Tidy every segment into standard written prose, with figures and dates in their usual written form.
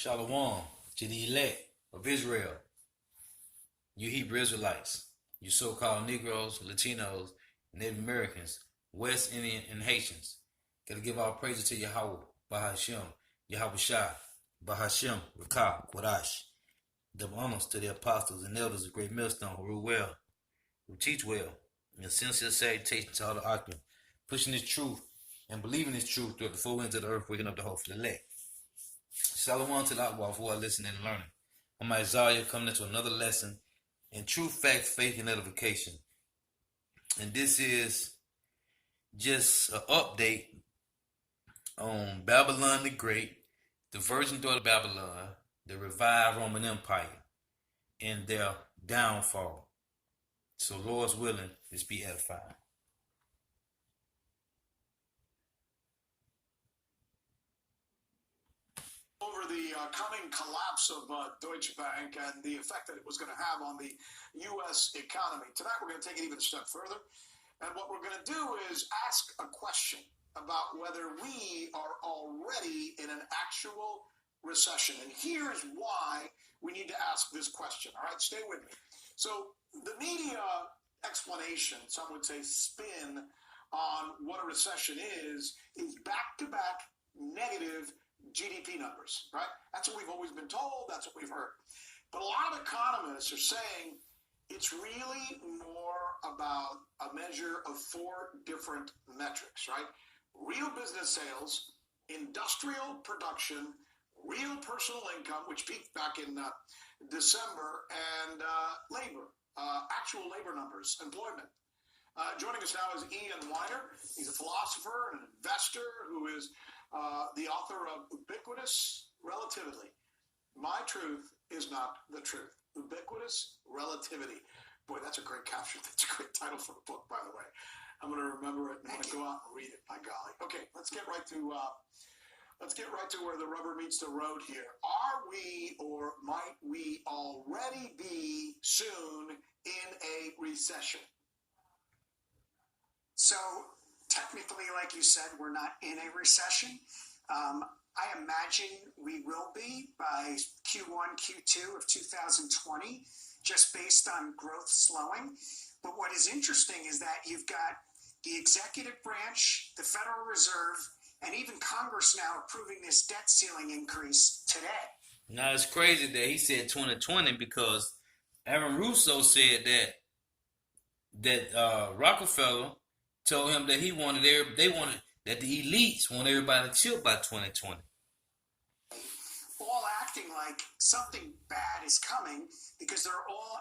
Shalom to the elect of Israel, you Hebrew Israelites, you so-called Negroes, Latinos, Native Americans, West Indian, and Haitians. Gotta give all praises to Yahweh, Bahashem, Yahweh Shai, Bahashem, Rakah, Quadash. Double honors to the apostles and elders of Great Millstone who rule well, who teach well, and sincere salutation to all the Akim, pushing this truth and believing this truth throughout the four winds of the earth, waking up the hope for the elect. Shalom to the Akwa who are listening and learning. I'm Isaiah coming into another lesson in true fact, faith, and edification. And this is just an update on Babylon the Great, the virgin daughter of Babylon, the revived Roman Empire, and their downfall. So, Lord's willing, let's be edified. Over the coming collapse of Deutsche Bank and the effect that it was going to have on the U.S. economy. Tonight, we're going to take it even a step further. And what we're going to do is ask a question about whether we are already in an actual recession. And here's why we need to ask this question. All right, stay with me. So the media explanation, some would say spin, on what a recession is back-to-back negative GDP numbers, right? That's what we've always been told. That's what we've heard. But a lot of economists are saying it's really more about a measure of four different metrics, right? Real business sales, industrial production, real personal income, which peaked back in December, and labor, actual labor numbers, employment. Joining us now is Ian Weiner. He's a philosopher and an investor who is the author of Ubiquitous Relativity. My truth is not the truth. Ubiquitous Relativity. Boy, that's a great caption. That's a great title for a book, by the way. I'm going to remember it and want to go out and read it. By golly. Okay, let's get right to where the rubber meets the road here. Are we, or might we already be soon in a recession? So technically, like you said, we're not in a recession. I imagine we will be by Q1, Q2 of 2020, just based on growth slowing. But what is interesting is that you've got the executive branch, the Federal Reserve, and even Congress now approving this debt ceiling increase today. Now, it's crazy that he said 2020 because Aaron Russo said that Rockefeller told him that that the elites want everybody to chill by 2020. All acting like something bad is coming because they're all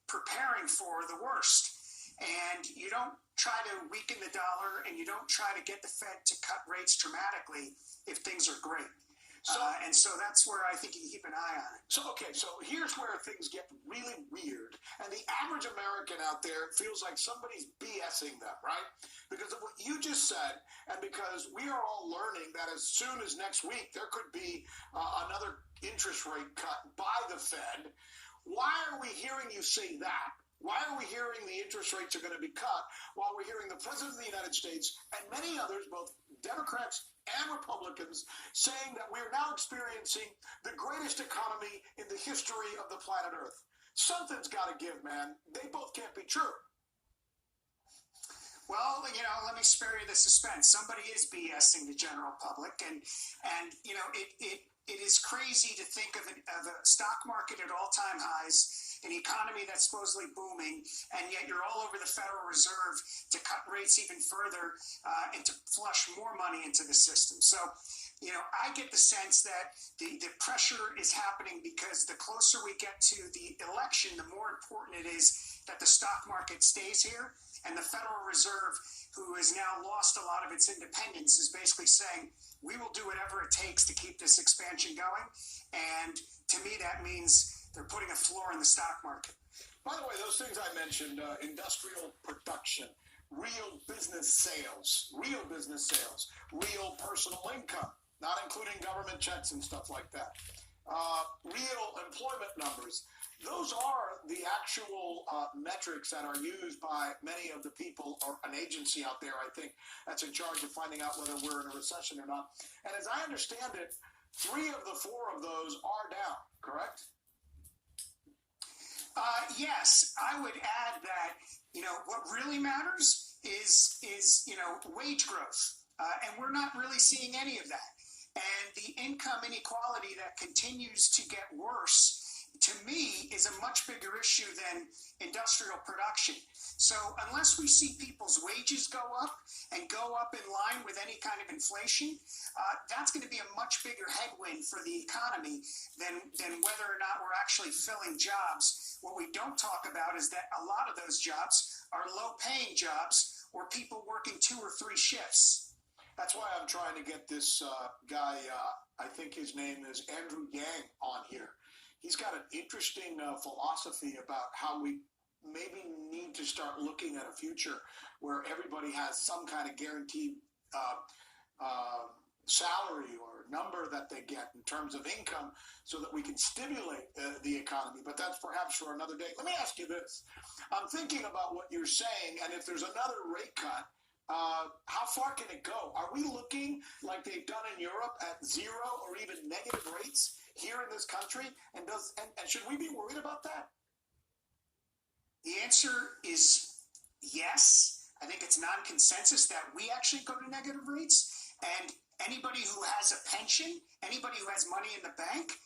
preparing for the worst. And you don't try to weaken the dollar and you don't try to get the Fed to cut rates dramatically if things are great. And so that's where I think you keep an eye on it. So here's where things get really weird. And the average American out there feels like somebody's BSing them, right? Because of what you just said, and because we are all learning that as soon as next week there could be another interest rate cut by the Fed. Why are we hearing you say that? Why are we hearing the interest rates are going to be cut while we're hearing the President of the United States and many others, both Democrats and Republicans, saying that we're now experiencing the greatest economy in the history of the planet Earth? Something's got to give, man. They both can't be true. Well, let me spare you the suspense. Somebody is BSing the general public, and it is crazy to think of a stock market at all-time highs, an economy that's supposedly booming, and yet you're all over the Federal Reserve to cut rates even further and to flush more money into the system. So, I get the sense that the pressure is happening because the closer we get to the election, the more important it is that the stock market stays here. And the Federal Reserve, who has now lost a lot of its independence, is basically saying, we will do whatever it takes to keep this expansion going. And to me, that means they're putting a floor in the stock market. By the way, those things I mentioned, industrial production, real business sales, real personal income, not including government checks and stuff like that, real employment numbers. Those are the actual metrics that are used by many of the people, or an agency out there, I think, that's in charge of finding out whether we're in a recession or not. And as I understand it, 3 of the 4 of those are down, correct? Yes, I would add that, what really matters is wage growth. And we're not really seeing any of that. And the income inequality that continues to get worse, to me, is a much bigger issue than industrial production. So unless we see people's wages go up and go up in line with any kind of inflation, that's going to be a much bigger headwind for the economy than whether or not we're actually filling jobs. What we don't talk about is that a lot of those jobs are low-paying jobs or people working 2 or 3 shifts. That's why I'm trying to get this guy, I think his name is Andrew Yang, on here. He's got an interesting philosophy about how we maybe need to start looking at a future where everybody has some kind of guaranteed salary or number that they get in terms of income so that we can stimulate the economy. But that's perhaps for another day. Let me ask you this. I'm thinking about what you're saying, and if there's another rate cut, how far can it go? Are we looking like they've done in Europe at 0 or even negative rates here in this country? And should we be worried about that? The answer is yes. I think it's non-consensus that we actually go to negative rates. And anybody who has a pension, anybody who has money in the bank,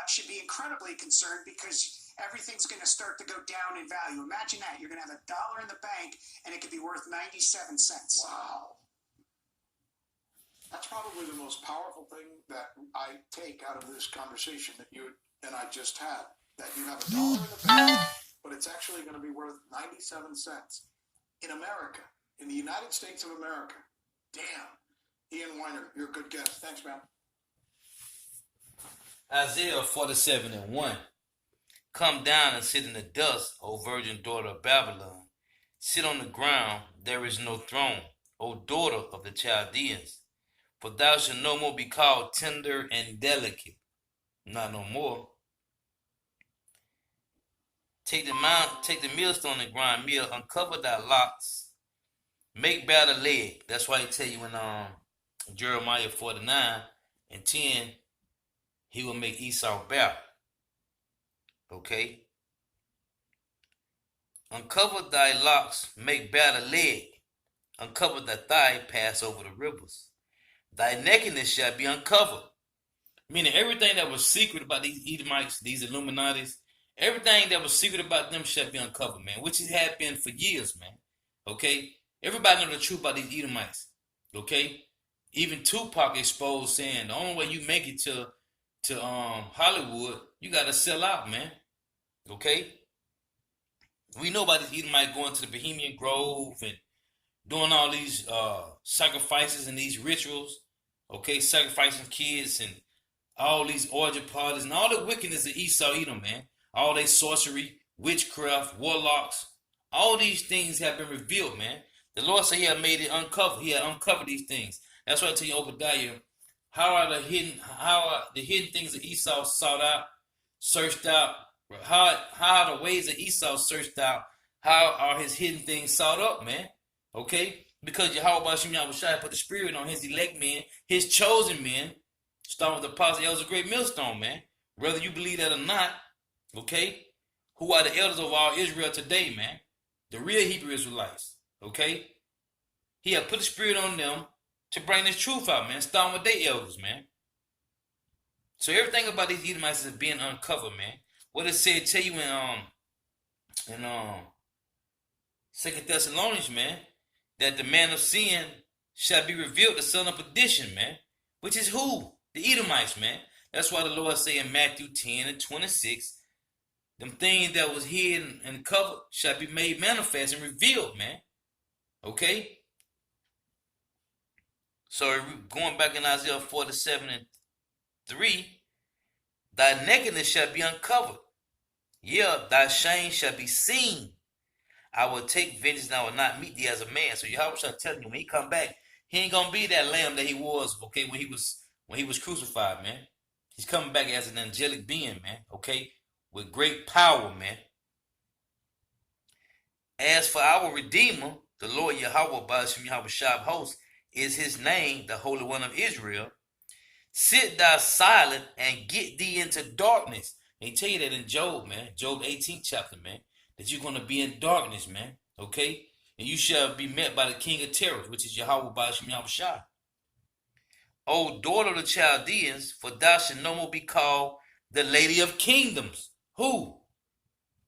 should be incredibly concerned because everything's going to start to go down in value. Imagine that. You're going to have $1 in the bank and it could be worth 97 cents. Wow. That's probably the most powerful thing that I take out of this conversation that you and I just had. That you have $1 in the bank, but it's actually going to be worth 97 cents. In America, in the United States of America. Damn. Ian Weiner, you're a good guest. Thanks, man. Isaiah 47:1. Come down and sit in the dust, O virgin daughter of Babylon. Sit on the ground, there is no throne, O daughter of the Chaldeans. For thou shalt no more be called tender and delicate. Not no more. Take the millstone and grind meal, uncover thy locks, make bare the leg. That's why he tell you in Jeremiah 49:10, he will make Esau bare. Okay? Uncover thy locks, make bare the leg, uncover thy thigh, pass over the rivers. Thy nakedness shall be uncovered. Meaning everything that was secret about these Edomites, these Illuminatis, everything that was secret about them shall be uncovered, man, which it had been for years, man. Okay? Everybody know the truth about these Edomites. Okay? Even Tupac exposed saying the only way you make it to Hollywood, you gotta sell out, man. Okay? We know about these Edomites going to the Bohemian Grove and doing all these sacrifices and these rituals. Okay, sacrificing kids and all these orgy parties and all the wickedness of Esau Edom, man. All their sorcery, witchcraft, warlocks, all these things have been revealed, man. The Lord said he had made it uncover. He had uncovered these things. That's why I tell you, Obadiah, how are the hidden things of Esau sought out, searched out? How are the ways of Esau searched out? How are his hidden things sought up, man? Okay? Because Yahweh Bashim Yahushua put the spirit on his elect men, his chosen men, starting with the apostle. That was a great millstone, man. Whether you believe that or not, okay? Who are the elders of all Israel today, man? The real Hebrew Israelites, okay? He had put the spirit on them to bring this truth out, man. Starting with their elders, man. So everything about these Edomites is being uncovered, man. What it said, tell you in 2 Thessalonians, man, that the man of sin shall be revealed, the son of perdition, man. Which is who? The Edomites, man. That's why the Lord say in Matthew 10:26, them things that was hidden and covered shall be made manifest and revealed, man. Okay? So going back in Isaiah 47:3, thy nakedness shall be uncovered. Yeah, thy shame shall be seen. I will take vengeance and I will not meet thee as a man. So Yahweh shall tell you when he come back, he ain't gonna be that lamb that he was, okay, when he was crucified, man. He's coming back as an angelic being, man, okay, with great power, man. As for our Redeemer, the Lord Yahweh Bashim Yahweh Shab host, is his name, the Holy One of Israel. Sit thou silent and get thee into darkness. They tell you that in Job, man. Job 18th chapter, man. That you're going to be in darkness, man. Okay? And you shall be met by the king of terrors, which is Yahweh Ba'ashem Yahushua. O daughter of the Chaldeans, for thou shalt no more be called the lady of kingdoms. Who?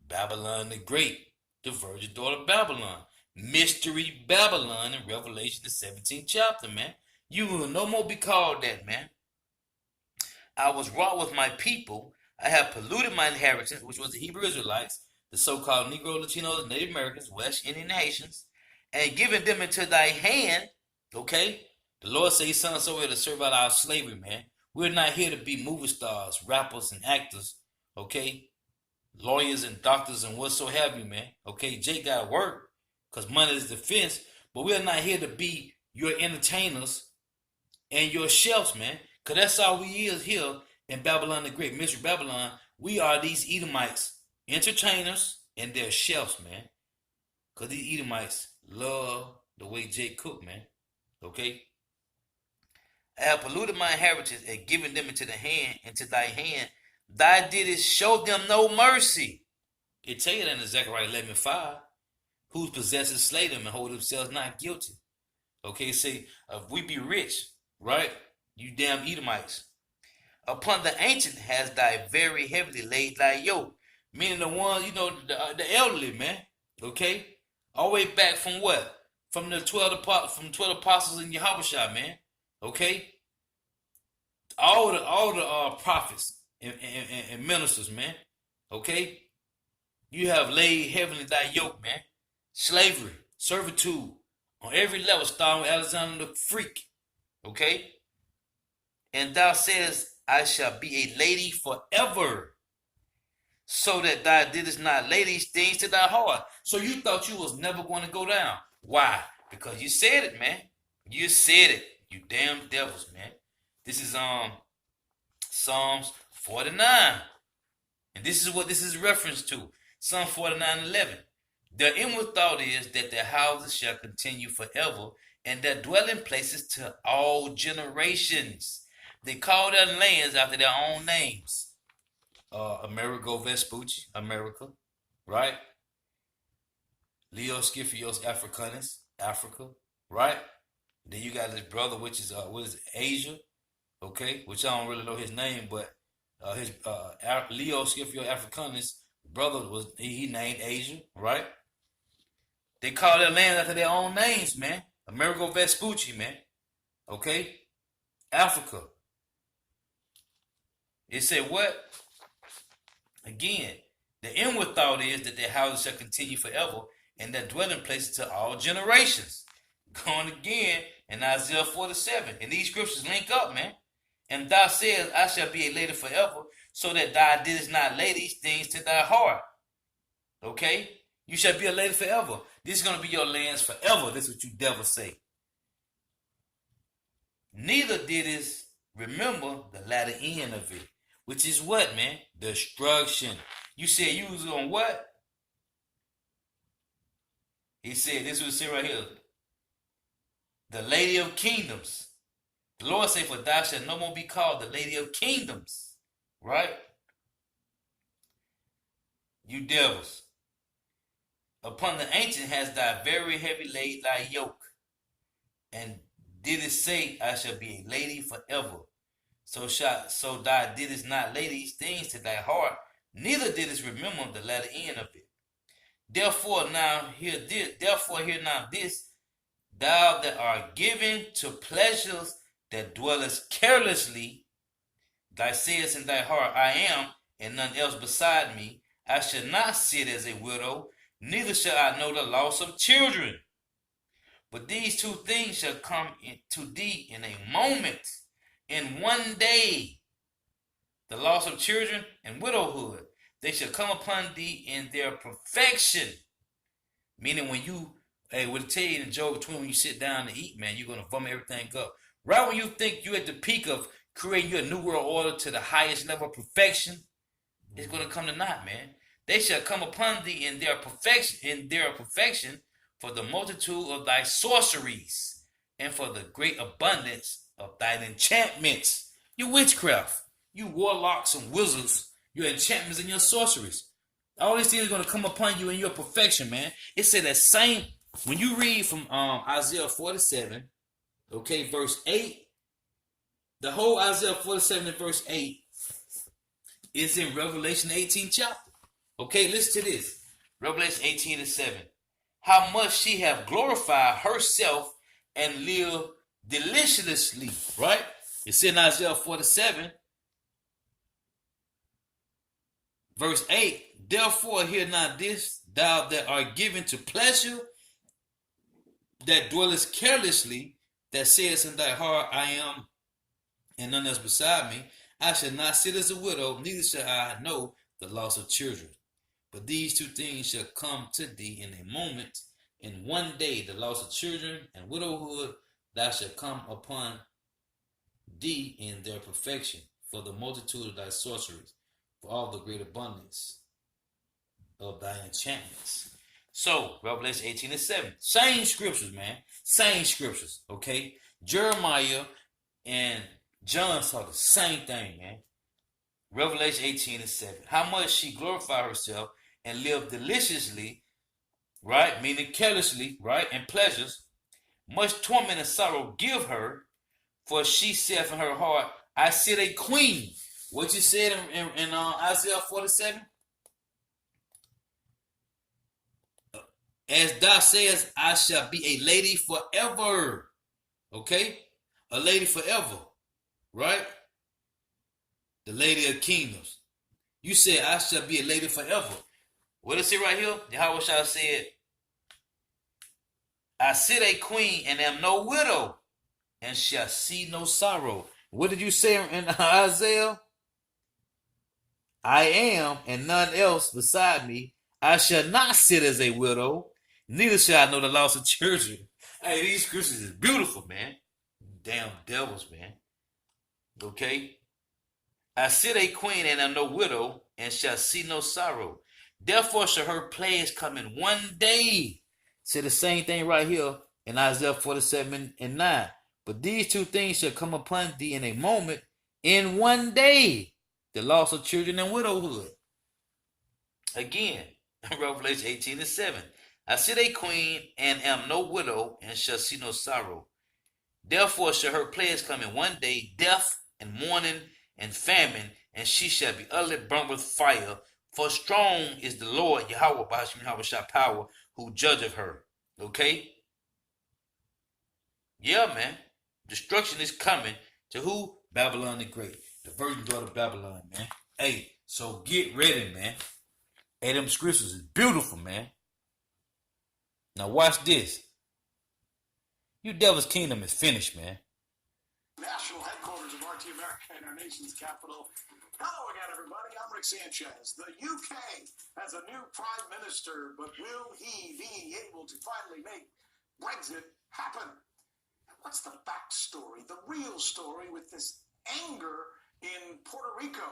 Babylon the Great, the virgin daughter of Babylon. Mystery Babylon in Revelation the 17th chapter, man. You will no more be called that, man. I was wrought with my people. I have polluted my inheritance, which was the Hebrew Israelites, the so-called Negro, Latinos, Native Americans, West Indian Haitians, and given them into thy hand. Okay? The Lord said he sent us over here to serve out our slavery, man. We're not here to be movie stars, rappers, and actors. Okay? Lawyers and doctors and whatsoever have you, man. Okay? Jake got to work because money is defense, but we're not here to be your entertainers and your shelves, man. Because that's all we is here in Babylon the Great, Mystery Babylon. We are these Edomites, entertainers, and their shelves, man. Because these Edomites love the way Jake cook, man. Okay? I have polluted my inheritance and given them into thy hand. Thou didst show them no mercy. It tell you that in Zechariah 11:5. Whose possessors slay them and hold themselves not guilty. Okay, say, if we be rich, right? You damn Edomites. Upon the ancient has thy very heavily laid thy yoke. Meaning the ones, the elderly, man. Okay? All the way back from what? From the 12 apostles in Yahushua, man. Okay? All the prophets and ministers, man. Okay? You have laid heavily thy yoke, man. Slavery, servitude, on every level, starting with Alexander the Freak. Okay? And thou sayest, I shall be a lady forever, so that thou didst not lay these things to thy heart. So you thought you was never going to go down. Why? Because you said it, man. You said it. You damn devils, man. This is Psalms 49. And this is what this is reference to. Psalm 49:11. Their inward thought is that their houses shall continue forever, and their dwelling places to all generations. They call their lands after their own names. Amerigo Vespucci, America, right? Leo Scipios Africanus, Africa, right? Then you got this brother, which is Asia, okay? Which I don't really know his name, but his Leo Scipio Africanus brother was he named Asia, right? They call their land after their own names, man. Amerigo Vespucci, man. Okay? Africa. It said what? Again, the inward thought is that their houses shall continue forever and their dwelling places to all generations. Going again in Isaiah 47. And these scriptures link up, man. And thou sayest, I shall be a lady forever, so that thou didst not lay these things to thy heart. Okay? You shall be a lady forever. This is going to be your lands forever. That's what you devils say. Neither didst remember the latter end of it. Which is what, man? Destruction. You said you was on what? He said, this was it right here. The Lady of Kingdoms. The Lord said, for thou shalt no more be called the Lady of Kingdoms. Right? You devils. Upon the ancient has thy very heavy laid thy yoke. And didst say, I shall be a lady forever. So thou didst not lay these things to thy heart, neither didst remember the latter end of it. Therefore hear now this, thou that art given to pleasures that dwellest carelessly, thou sayest in thy heart, I am, and none else beside me. I shall not sit as a widow, neither shall I know the loss of children. But these two things shall come to thee in a moment, in one day, the loss of children and widowhood. They shall come upon thee in their perfection. Meaning when you, what it tell you in Job between when you sit down to eat, man, you're going to vomit everything up. Right when you think you're at the peak of creating your new world order to the highest level of perfection, it's going to come to naught, man. They shall come upon thee in their perfection, for the multitude of thy sorceries, and for the great abundance of thine enchantments. Your witchcraft, you warlocks and wizards, your enchantments and your sorceries. All these things are going to come upon you in your perfection, man. It said that same, when you read from Isaiah 47, okay, verse 8, the whole Isaiah 47 and verse 8 is in Revelation 18 chapter. Okay, listen to this. Revelation 18 and 7. How much she have glorified herself and lived deliciously, right? It's in Isaiah 47, verse 8. Therefore, hear not this, thou that art given to pleasure, that dwellest carelessly, that sayest in thy heart, I am, and none else beside me. I shall not sit as a widow, neither shall I know the loss of children. But these two things shall come to thee in a moment, in one day, the loss of children and widowhood, thou shalt come upon thee in their perfection, for the multitude of thy sorceries, for all the great abundance of thy enchantments. So, Revelation 18 and 7. Same scriptures, man. Same scriptures, okay? Jeremiah and John saw the same thing, man. Revelation 18 and 7. How much she glorified herself and lived deliciously, right? Meaning carelessly, right? And pleasures. Much torment and sorrow give her, for she saith in her heart, I sit a queen. What you said in Isaiah 47? As thou sayest, I shall be a lady forever. Okay? A lady forever. Right? The lady of kingdoms. You said, I shall be a lady forever. What is it right here? Yahweh Shah said, I sit a queen and am no widow, and shall see no sorrow. What did you say in Isaiah? I am, and none else beside me. I shall not sit as a widow, neither shall I know the loss of children. Hey, these scriptures is beautiful, man. Damn devils, man. Okay? I sit a queen and am no widow, and shall see no sorrow. Therefore shall her plagues come in one day. Say the same thing right here in Isaiah 47 and 9. But these two things shall come upon thee in a moment, in one day. The loss of children and widowhood. Again, Revelation 18 and 7. I sit a queen and am no widow, and shall see no sorrow. Therefore shall her plagues come in one day, death and mourning and famine, and she shall be utterly burnt with fire. For strong is the Lord Yahweh, Yahweh Shah power, who judgeth her. Okay? Yeah, man. Destruction is coming to who? Babylon the Great. The virgin daughter of Babylon, man. Hey, so get ready, man. Hey, them scriptures is beautiful, man. Now watch this. You devil's kingdom is finished, man. National headquarters of RT America in our nation's capital. Hello again, everybody. I'm Rick Sanchez. The UK has a new prime minister, but will he be able to finally make Brexit happen? What's the backstory, the real story with this anger in Puerto Rico?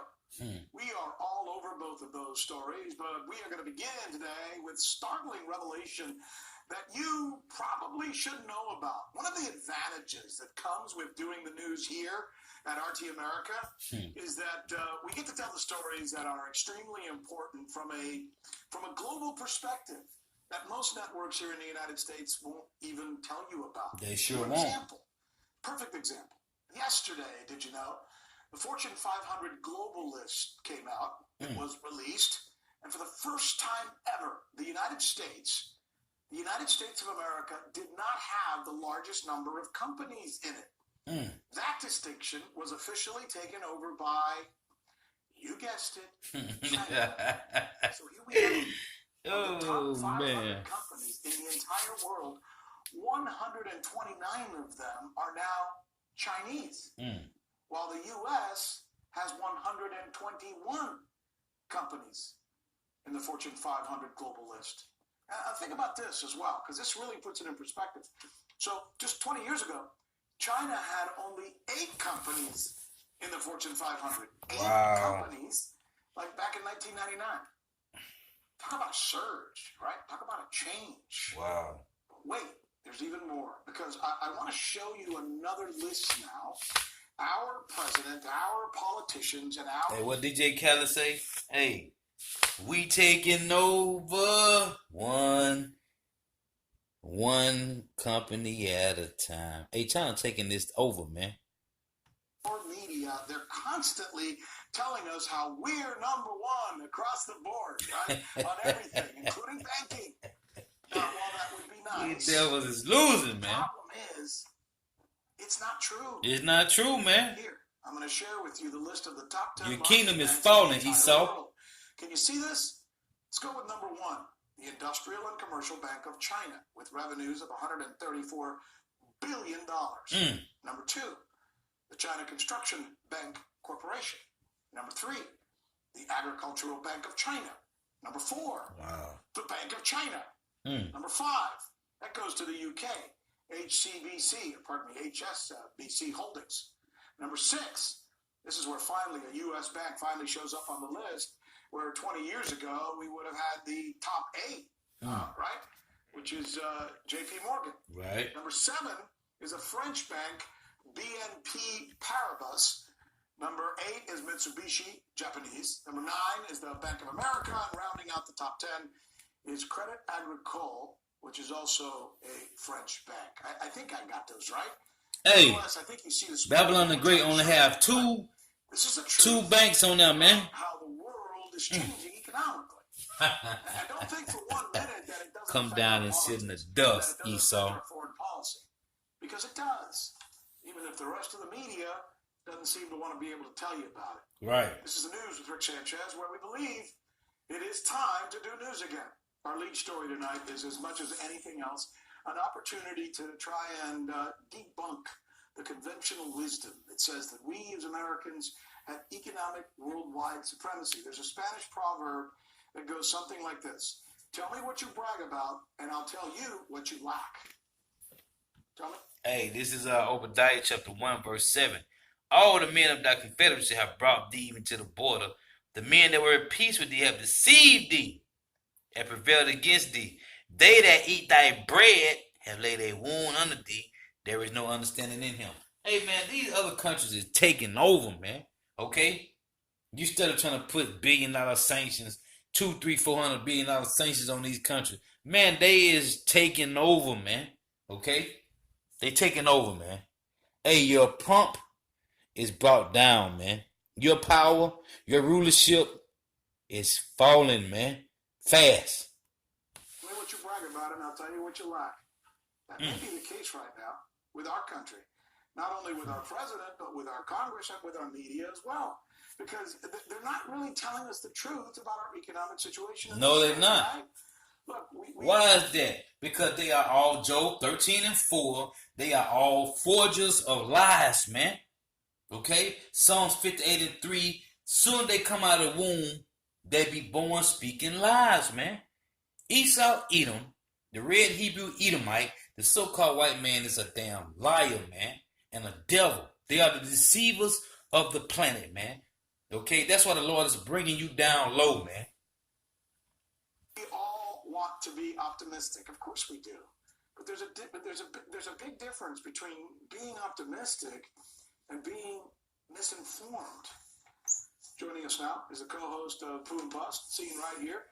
We are all over both of those stories, but we are going to begin today with startling revelation that you probably should know about. One of the advantages that comes with doing the news here at RT America is that we get to tell the stories that are extremely important from a global perspective that most networks here in the United States won't even tell you about. They sure For won't. example, perfect example. Yesterday, did you know, the Fortune 500 global list came out. It was released. And for the first time ever, the United States of America did not have the largest number of companies in it. That distinction was officially taken over by, you guessed it, China. So here we go. Of the top 500 companies in the entire world, 129 of them are now Chinese, while the U.S. has 121 companies in the Fortune 500 global list. Think about this as well, because this really puts it in perspective. So just 20 years ago, China had only 8 companies in the Fortune 500. 8 companies, like back in 1999. Talk about a surge, right? Talk about a change. Wow. But wait, there's even more, because I want to show you another list now our president, our politicians, and our... Hey, what DJ Khaled say? Hey, we taking over one company at a time. Hey, China taking this over, man. media, they're constantly telling us how we're number one across the board, right? On everything, including banking. Now, while that would be nice, These devils is losing, the man. problem is, it's not true. It's not true, man. Here, I'm going to share with you the list of the top 10 Your largest kingdom is banks in falling, the entire Esau. world. Can you see this? Let's go with number one, the Industrial and Commercial Bank of China, with revenues of $134 billion. Number two, the China Construction Bank Corporation. Number three, the Agricultural Bank of China. Number four, the Bank of China. Number five, that goes to the UK, HSBC Holdings. Number six, this is where finally a U.S. bank finally shows up on the list, where 20 years ago we would have had the top eight, right? Which is J.P. Morgan. Right. Number seven is a French bank, BNP Paribas. Number eight is Mitsubishi, Japanese. Number nine is the Bank of America. And rounding out the top 10 is Credit Agricole, which is also a French bank. I think I got those right. Hey, Nevertheless, I think you see the Babylon the Great only have two banks on there, man. how the world is changing economically. I don't think for 1 minute that it doesn't Come affect down our and sit in the politics, dust, that it doesn't Esau. affect our foreign policy. Because it does. Even if the rest of the media doesn't seem to want to be able to tell you about it. Right. This is the news with Rick Sanchez, where we believe it is time to do news again. Our lead story tonight is, as much as anything else, an opportunity to try and debunk the conventional wisdom that says that we as Americans have economic worldwide supremacy. There's a Spanish proverb that goes something like this: tell me what you brag about, and I'll tell you what you lack. Tell me. Hey, this is Obadiah chapter 1, verse 7. All the men of thy confederacy have brought thee even to the border. The men that were at peace with thee have deceived thee and prevailed against thee. They that eat thy bread have laid a wound under thee. There is no understanding in him. Hey, man, these other countries is taking over, man. Okay? You still trying to put billion-dollar sanctions, $200-400 billion sanctions on these countries. Man, they is taking over, man. Okay? They taking over, man. Hey, your pump is brought down, man. Your power, your rulership is falling, man. Fast. Tell me what you brag about, and I'll tell you what you lack. That may be the case right now with our country. Not only with our president, but with our Congress and with our media as well. Because they're not really telling us the truth about our economic situation. No, they're not. Right? Look, Why is that? Because they are all, Job 13:4, they are all forgers of lies, man. Okay? Psalms 58:3, soon they come out of the womb, they be born speaking lies, man. Esau, Edom, the red Hebrew Edomite, the so-called white man is a damn liar, man, and a devil. They are the deceivers of the planet, man. Okay? That's why the Lord is bringing you down low, man. We all want to be optimistic. Of course we do. But there's a big difference between being optimistic and being misinformed. Joining us now is the co-host of Pooh and Bust, seen right here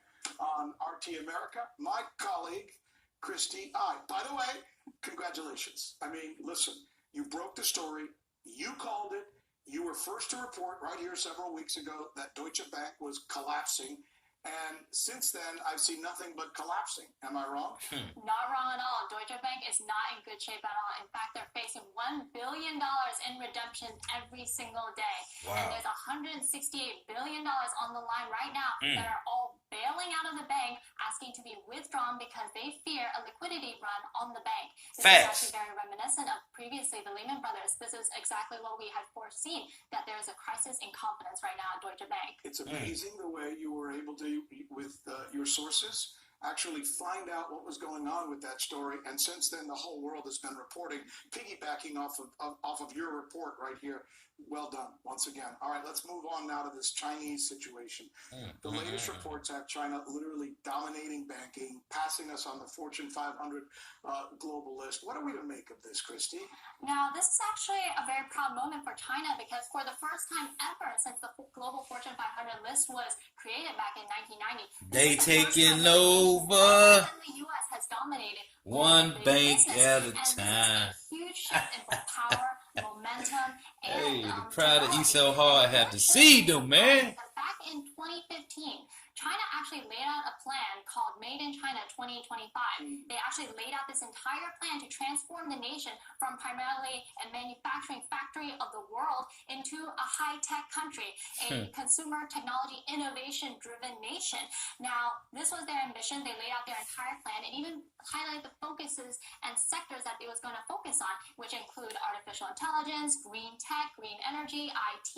on RT America, my colleague, Christy I. By the way, congratulations. I mean, listen, you broke the story. You called it. You were first to report right here several weeks ago that Deutsche Bank was collapsing. And since then, I've seen nothing but collapsing. Am I wrong? Not wrong at all. Deutsche Bank is not in good shape at all. In fact, they're facing $1 billion in redemption every single day. Wow. And there's $168 billion on the line right now that are all bailing out of the bank, asking to be withdrawn because they fear a liquidity run on the bank. This is actually very reminiscent of previously the Lehman Brothers. This is exactly what we had foreseen, that there is a crisis in confidence right now at Deutsche Bank. It's amazing the way you were able to, with your sources, actually find out what was going on with that story. And since then, the whole world has been reporting, piggybacking off of your report right here. Well done once again. All right, let's move on now to this Chinese situation. The latest reports have China literally dominating banking, passing us on the Fortune 500 global list. What are we to make of this, Christy? Now, this is actually a very proud moment for China because for the first time ever since the global Fortune 500 list was created back in 1990, they taking over. And the U.S. has dominated one bank business. at a and time. This is a huge shift in both power, momentum, and Hey, the pride of Esau Hall have deceived them, man. Back in 2015, China actually laid out a plan called Made in China 2025. They actually laid out this entire plan to transform the nation from primarily a manufacturing factory of the world into a high-tech country, a consumer technology innovation-driven nation. Now, this was their ambition. They laid out their entire plan and even highlighted the focuses and sectors that it was going to focus on, which include artificial intelligence, green tech, green energy, IT,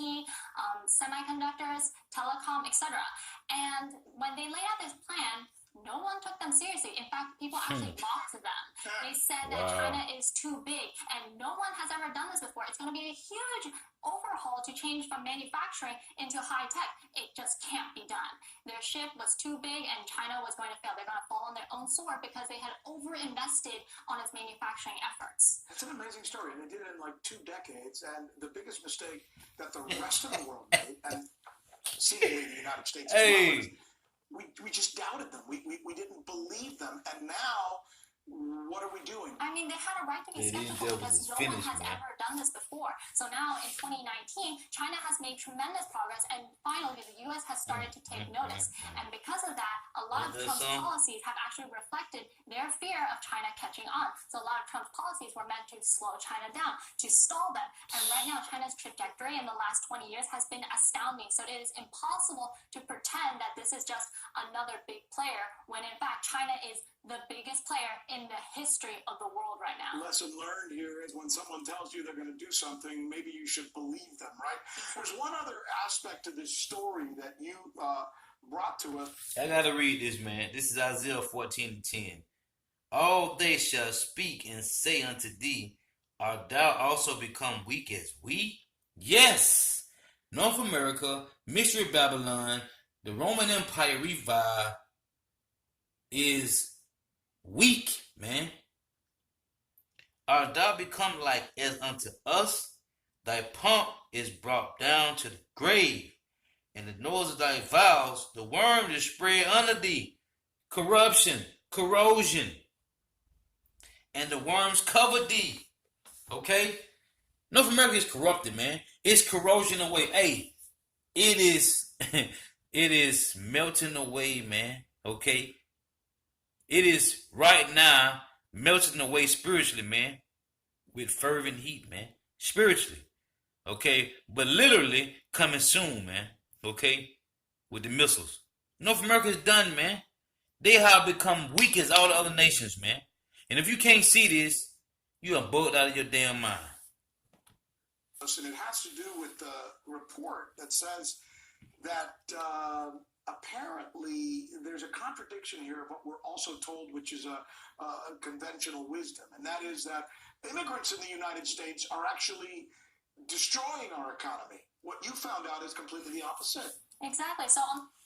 semiconductors, telecom, etc. And when they laid out this plan, no one took them seriously. In fact, people actually mocked them. They said that China is too big, and no one has ever done this before. It's going to be a huge overhaul to change from manufacturing into high tech. It just can't be done. Their ship was too big, and China was going to fail. They're going to fall on their own sword because they had overinvested on its manufacturing efforts. It's an amazing story, and they did it in like 2 decades. And the biggest mistake that the rest of the world made, and seemingly the United States as well, is we just doubted them. We didn't believe them. And now, what are we doing? I mean, they had a right to be skeptical because no one has ever done this before. So now in 2019, China has made tremendous progress, and finally the U.S. has started to take notice. And because of that, a lot of Trump's policies have actually reflected their fear of China catching on. So a lot of Trump's policies were meant to slow China down, to stall them. And right now, China's trajectory in the last 20 years has been astounding. So it is impossible to pretend that this is just another big player when in fact China is the biggest player in the history of the world right now. Lesson learned here is when someone tells you they're going to do something, maybe you should believe them, right? There's one other aspect to this story that you brought to us. I gotta read this, man. This is Isaiah 14:10. All they shall speak and say unto thee, art thou also become weak as we? Yes! North America, Mystery Babylon, the Roman Empire revived, is weak, man. Art thou become like as unto us? Thy pomp is brought down to the grave, and the noise of thy vows, the worm is spread under thee. Corruption, corrosion, and the worms cover thee. Okay? North America is corrupted, man. It's corrosion away. Hey, it is melting away, man. Okay? It is right now melting away spiritually, man, with fervent heat, man, spiritually, okay, but literally coming soon, man, okay, with the missiles. North America is done, man. They have become weak as all the other nations, man. And if you can't see this, you are bugged out of your damn mind. And it has to do with the report that says that apparently there's a contradiction here of what we're also told, which is a conventional wisdom, and that is that immigrants in the United States are actually destroying our economy. What you found out is completely the opposite. Exactly. So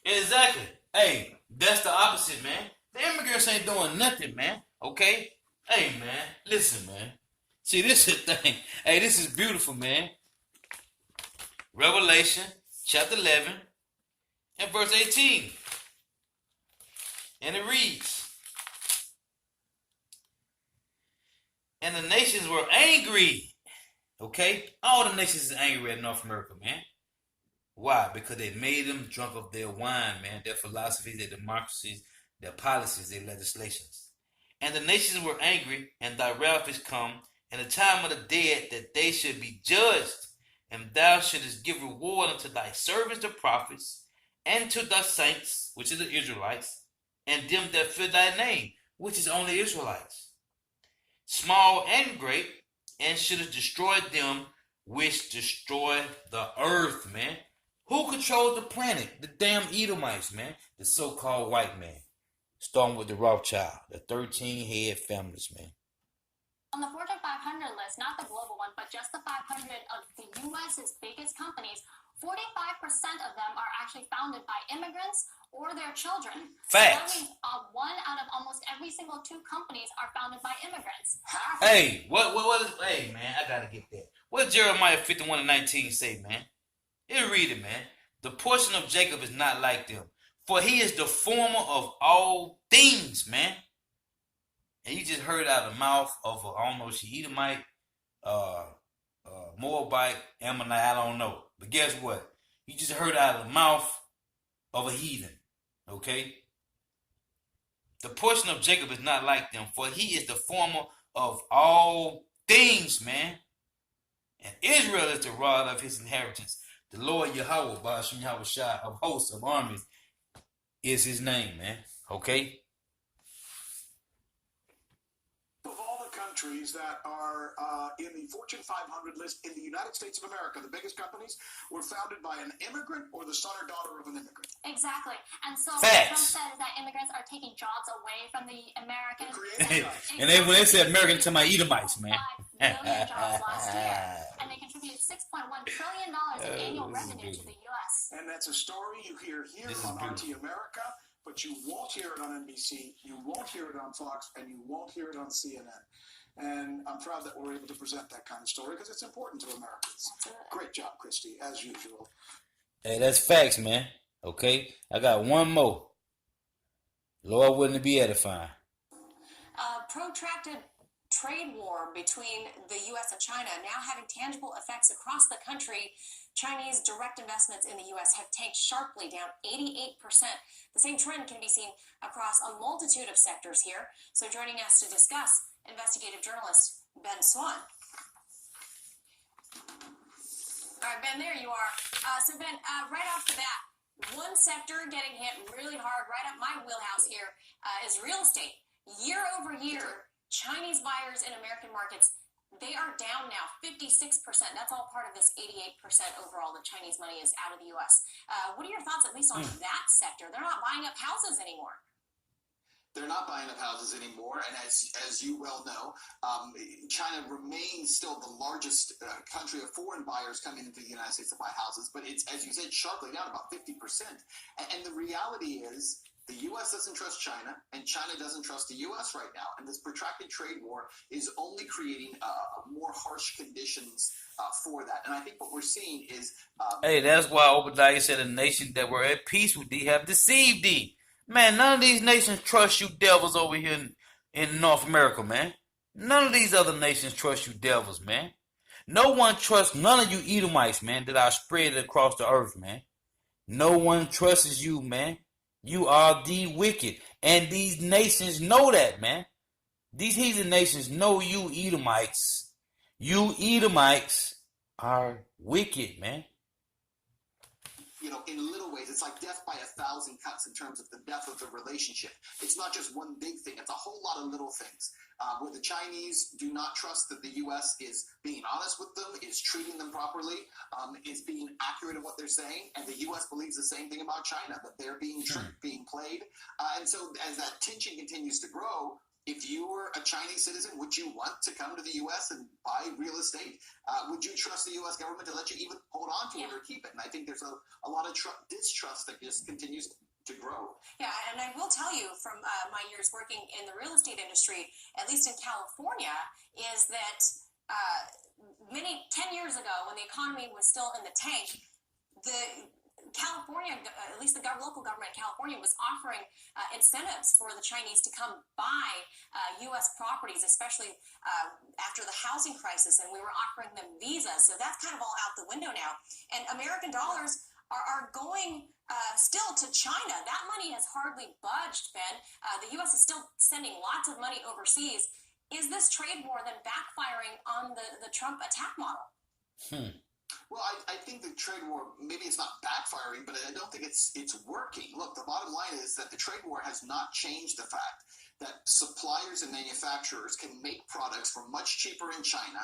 Exactly. Hey, that's the opposite, man. The immigrants ain't doing nothing, man. Okay? Hey, man. Listen, man. See, this is the thing. Hey, this is beautiful, man. Revelation chapter 11 and verse 18. And it reads, and the nations were angry. Okay? All the nations is angry at North America, man. Why? Because they made them drunk of their wine, man. Their philosophies, their democracies, their policies, their legislations. And the nations were angry, and thy wrath is come, and the time of the dead that they should be judged. And thou shouldest give reward unto thy servants the prophets, and to thy saints, which is the Israelites, and them that fear thy name, which is only Israelites, small and great, and shouldest destroy them which destroy the earth, man. Who controls the planet? The damn Edomites, man. The so-called white man. Starting with the Rothschild, the 13 head families, man. On the Fortune 500 list, not the global one, but just the 500 of the U.S.'s biggest companies, 45% of them are actually founded by immigrants or their children. Facts. So that means one out of almost every single two companies are founded by immigrants. Hey, what is, hey, man, I gotta get that. What Jeremiah 51:19 say, man? You read it, man. The portion of Jacob is not like them, for he is the former of all things, man. And you just heard out of the mouth of I don't know, she Edomite, Moabite, Ammonite, I don't know. But guess what? You just heard out of the mouth of a heathen. Okay? The portion of Jacob is not like them, for he is the former of all things, man. And Israel is the rod of his inheritance. The Lord Yahweh, Bashim Yahweh Shai, of hosts, of armies, is his name, man. Okay? Of all the countries that are in the Fortune 500 list in the United States of America, the biggest companies were founded by an immigrant or the son or daughter of an immigrant. Exactly. And so Facts. what Trump said is that immigrants are taking jobs away from the Americans. And when they said American, to my Edomites, man. 5 million jobs last year. And they contributed $6.1 trillion in annual revenue to the U.S. And that's a story you hear here on RT America, but you won't hear it on NBC, you won't hear it on Fox, and you won't hear it on CNN. And I'm proud that we're able to present that kind of story because it's important to Americans. Great job, Christy, as usual. Hey, that's facts, man. Okay? I got one more. Lord, wouldn't it be edifying? Protracted trade war between the U.S. and China now having tangible effects across the country. Chinese direct investments in the U.S. have tanked sharply, down 88%. The same trend can be seen across a multitude of sectors here. So joining us to discuss, investigative journalist Ben Swan. All right, Ben, there you are. So Ben, right off the bat, one sector getting hit really hard, right up my wheelhouse here, is real estate. Year over year, Chinese buyers in American markets, they are down now 56%. That's all part of this 88% overall that Chinese money is out of the U.S. What are your thoughts, at least on that sector? They're not buying up houses anymore. They're not buying up houses anymore, and as you well know, China remains still the largest country of foreign buyers coming into the United States to buy houses, but it's, as you said, sharply down about 50%. And the reality is the U.S. doesn't trust China, and China doesn't trust the U.S. right now. And this protracted trade war is only creating more harsh conditions for that. And I think what we're seeing is... hey, that's why Obadiah said, a nation that were at peace with thee have deceived thee. Man, none of these nations trust you devils over here in North America, man. None of these other nations trust you devils, man. No one trusts none of you Edomites, man, that are spread across the earth, man. No one trusts you, man. You are the wicked. And these nations know that, man. These heathen nations know you Edomites. You Edomites are wicked, man. You know, in little ways, it's like death by 1,000 cuts in terms of the depth of the relationship. It's not just one big thing. It's a whole lot of little things where the Chinese do not trust that the U.S. is being honest with them, is treating them properly, is being accurate in what they're saying. And the U.S. believes the same thing about China, that they're being tricked, being played. And so as that tension continues to grow, if you were a Chinese citizen, would you want to come to the U.S. and buy real estate? Would you trust the U.S. government to let you even hold on to it or keep it? And I think there's a lot of distrust that just continues to grow. Yeah, and I will tell you from my years working in the real estate industry, at least in California, is that 10 years ago, when the economy was still in the tank, California, at least the local government in California, was offering incentives for the Chinese to come buy U.S. properties, especially after the housing crisis, and we were offering them visas. So that's kind of all out the window now. And American dollars are going still to China. That money has hardly budged, Ben. The U.S. is still sending lots of money overseas. Is this trade war then backfiring on the Trump attack model? Well, I think the trade war, maybe it's not backfiring, but I don't think it's working. Look, the bottom line is that the trade war has not changed the fact that suppliers and manufacturers can make products for much cheaper in China.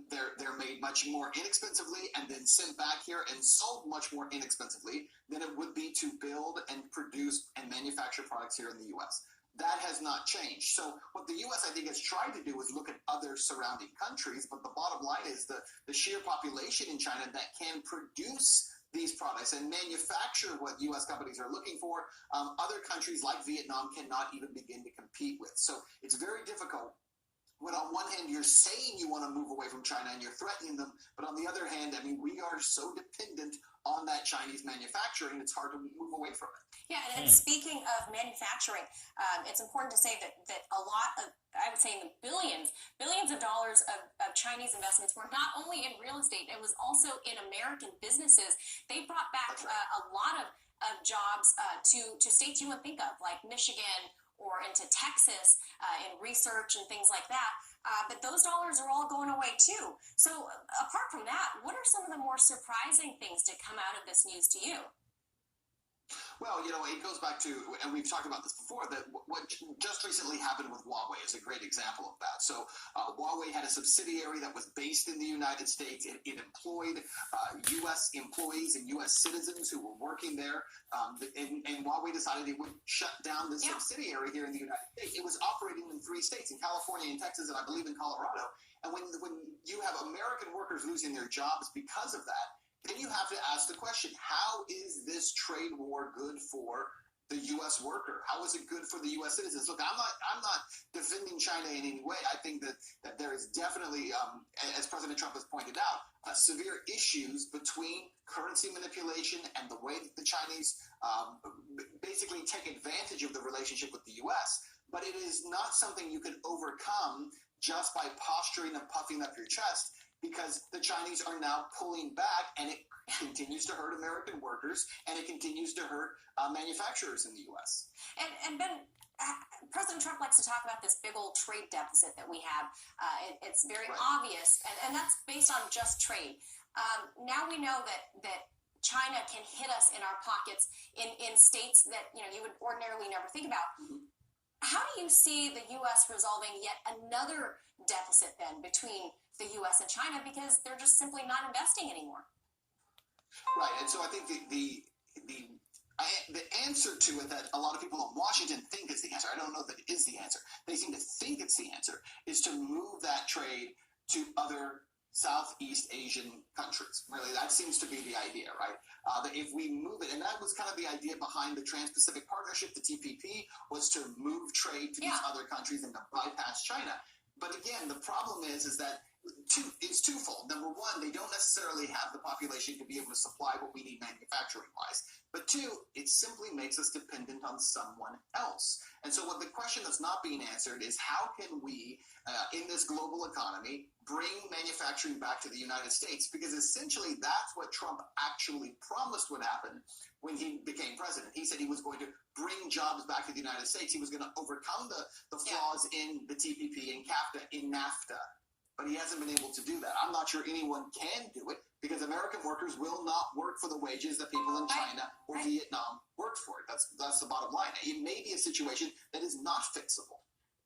They're made much more inexpensively and then sent back here and sold much more inexpensively than it would be to build and produce and manufacture manufactured products here in the U.S. That has not changed. So what the U.S. I think has tried to do is look at other surrounding countries, but the bottom line is the sheer population in China that can produce these products and manufacture what U.S. companies are looking for, other countries like Vietnam cannot even begin to compete with. So it's very difficult when on one hand you're saying you want to move away from China and you're threatening them, but on the other hand, I mean, we are so dependent on that Chinese manufacturing, it's hard to move away from it. Yeah, and speaking of manufacturing, it's important to say that a lot of, I would say in the billions of dollars of Chinese investments were not only in real estate, it was also in American businesses. They brought back a lot of jobs to states you would think of, like Michigan, or into Texas in research and things like that. But those dollars are all going away too. So apart from that, what are some of the more surprising things to come out of this news to you? Well, you know, it goes back to, and we've talked about this before, that what just recently happened with Huawei is a great example of that. So Huawei had a subsidiary that was based in the United States. It employed U.S. employees and U.S. citizens who were working there. And Huawei decided it would shut down this subsidiary here in the United States. It was operating in 3 states, in California, in Texas, and I believe in Colorado. And when you have American workers losing their jobs because of that, then you have to ask the question, how is this trade war good for the U.S. worker? How is it good for the U.S. citizens? Look, I'm not defending China in any way. I think that there is definitely, as President Trump has pointed out, severe issues between currency manipulation and the way that the Chinese basically take advantage of the relationship with the U.S. But it is not something you can overcome just by posturing and puffing up your chest, because the Chinese are now pulling back, and it continues to hurt American workers, and it continues to hurt manufacturers in the U.S. And Ben, President Trump likes to talk about this big old trade deficit that we have. It's very obvious, and that's based on just trade. Now we know that China can hit us in our pockets in states that you would ordinarily never think about. How do you see the U.S. resolving yet another deficit then between the U.S. and China, because they're just simply not investing anymore? Right, and so I think the answer to it that a lot of people in Washington think is the answer, I don't know that it is the answer, they seem to think it's the answer, is to move that trade to other Southeast Asian countries. Really, that seems to be the idea, right? That if we move it, and that was kind of the idea behind the Trans-Pacific Partnership, the TPP, was to move trade to these other countries and to bypass China. But again, the problem is that it's twofold. Number one, they don't necessarily have the population to be able to supply what we need manufacturing-wise. But two, it simply makes us dependent on someone else. And so what the question that's not being answered is, how can we, in this global economy, bring manufacturing back to the United States? Because essentially that's what Trump actually promised would happen when he became president. He said he was going to bring jobs back to the United States. He was going to overcome the flaws in the TPP, in NAFTA. But he hasn't been able to do that. I'm not sure anyone can do it, because American workers will not work for the wages that people in China or Vietnam work for. That's the bottom line. It may be a situation that is not fixable.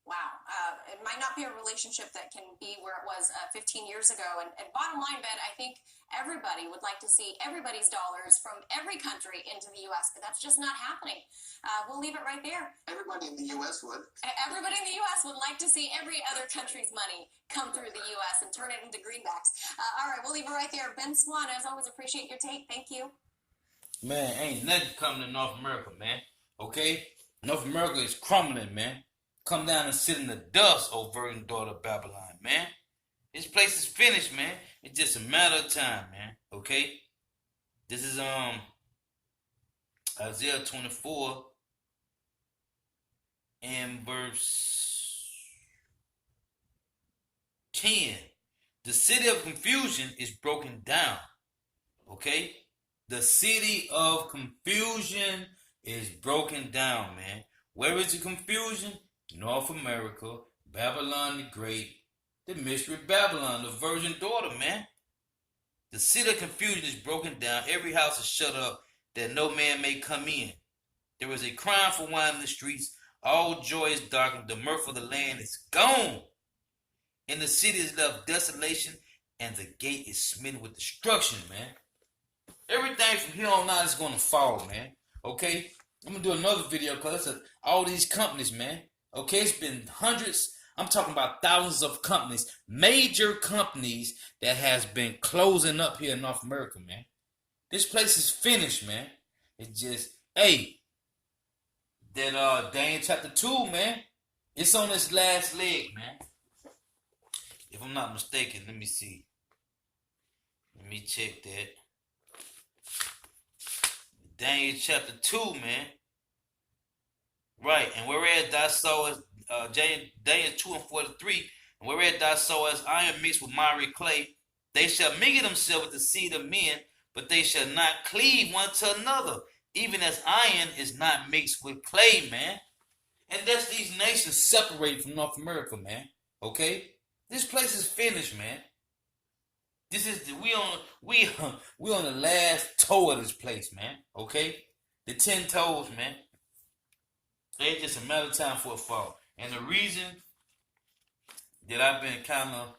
Wow. It might not be a relationship that can be where it was 15 years ago. And bottom line, Ben, I think everybody would like to see everybody's dollars from every country into the U.S., but that's just not happening. We'll leave it right there. Everybody in the U.S. would. Everybody in the U.S. would like to see every other country's money come through the U.S. and turn it into greenbacks. All right, we'll leave it right there. Ben Swan, as always, appreciate your take. Thank you. Man, ain't nothing coming to North America, man. Okay? North America is crumbling, man. Come down and sit in the dust, O virgin daughter of Babylon, man. This place is finished, man. It's just a matter of time, man. Okay? This is Isaiah 24 and verse 10. The city of confusion is broken down. Okay? The city of confusion is broken down, man. Where is the confusion? North America, Babylon the Great, the mystery Babylon, the virgin daughter, man. The city of confusion is broken down. Every house is shut up, that no man may come in. There is a crying for wine in the streets. All joy is darkened. The mirth of the land is gone. And the city is left desolation, and the gate is smitten with destruction, man. Everything from here on out is going to fall, man. Okay? I'm gonna do another video because that's all these companies, man. Okay, it's been hundreds. I'm talking about thousands of companies, major companies that has been closing up here in North America, man. This place is finished, man. It's just, hey, that Daniel chapter 2, man. It's on its last leg, man. If I'm not mistaken, let me see. Let me check that. Daniel chapter 2, man. Right, and whereas thou sawest, Daniel 2 and 43, and whereas thou sawest iron mixed with miry clay, they shall mingle themselves with the seed of men, but they shall not cleave one to another, even as iron is not mixed with clay, man. And that's these nations separated from North America, man. Okay? This place is finished, man. This is we on the last toe of this place, man. Okay? The 10 toes, man. It's just a matter of time for a fall. And the reason that I've been kind of,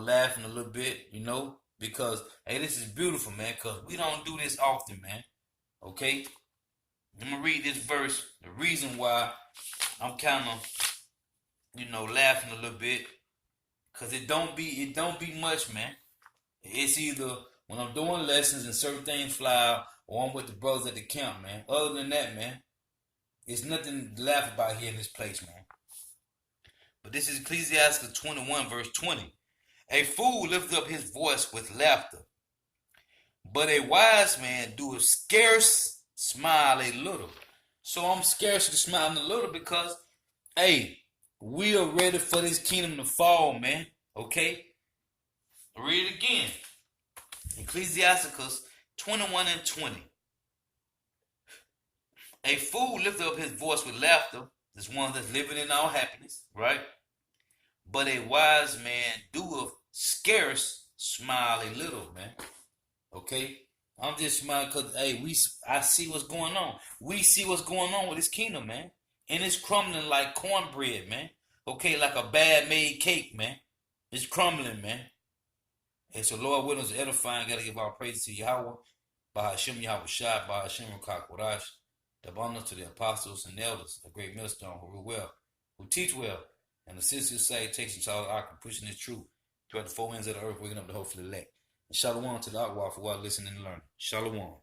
laughing a little bit, because, hey, this is beautiful, man, because we don't do this often, man. Okay? I'm going to read this verse. The reason why I'm kind of, laughing a little bit, because it don't be much, man. It's either when I'm doing lessons and certain things fly out, or I'm with the brothers at the camp, man. Other than that, man, it's nothing to laugh about here in this place, man. But this is Ecclesiastes 21, verse 20. A fool lifteth up his voice with laughter, but a wise man doeth scarce smile a little. So I'm scarcely smiling a little because, hey, we are ready for this kingdom to fall, man. Okay? Read it again. Ecclesiasticus 21 and 20. A fool lifteth up his voice with laughter. This one that's living in our happiness, right? But a wise man doeth scarce smile a little, man. Okay? I'm just smiling because, hey, I see what's going on. We see what's going on with this kingdom, man. And it's crumbling like cornbread, man. Okay, like a bad made cake, man. It's crumbling, man. And so, Lord, with us edifying, got to give our praise to Yahweh, by Hashem Yahweh Shai, by Hashem Rakak Wadash, the abundance to the apostles and elders, a great millstone who rule well, who teach well, and the sisters say, takes each other out and pushing this truth throughout the four winds of the earth, waking up the hopefully elect. And shalom to the Akwa for what listening and learning. Shalom.